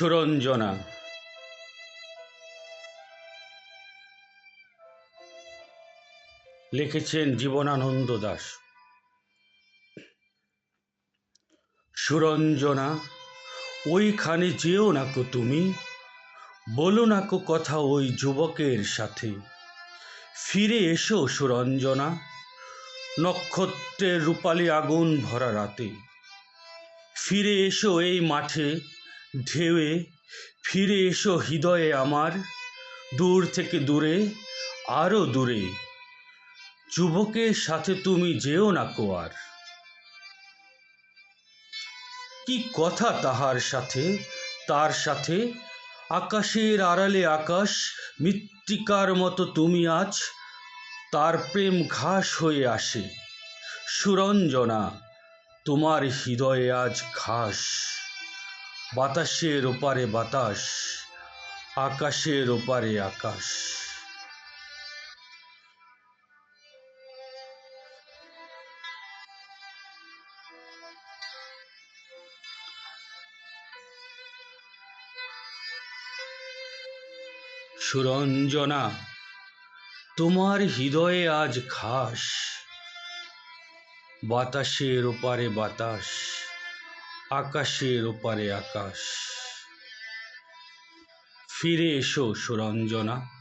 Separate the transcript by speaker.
Speaker 1: সুরঞ্জনা। লিখেছেন জীবনানন্দ দাশ। সুরঞ্জনা, ওইখানে যেও নাকো তুমি, বলো নাকো কথা ওই যুবকের সাথে। ফিরে এসো সুরঞ্জনা, নক্ষত্রের রূপালি আগুন ভরা রাতে। ফিরে এসো এই মাঠে ঢেউয়ে, ফিরে এসো হৃদয়ে আমার, দূর থেকে দূরে, আরো দূরে। যুবকের সাথে তুমি যেও নাকো আর। কি কথা তাহার সাথে, তার সাথে, আকাশের আড়ালে আকাশ, মৃত্তিকার মতো তুমি আজ, তার প্রেম ঘাস হয়ে আসে। সুরঞ্জনা, তোমার হৃদয়ে আজ ঘাস। বাতাসের ওপারে বাতাস, আকাশের ওপারে আকাশ। সুরঞ্জনা, তোমার হৃদয়ে আজ ঘাস। বাতাসের ওপারে বাতাস, আকাশের ওপারে আকাশ। ফিরে এসো সুরঞ্জনা।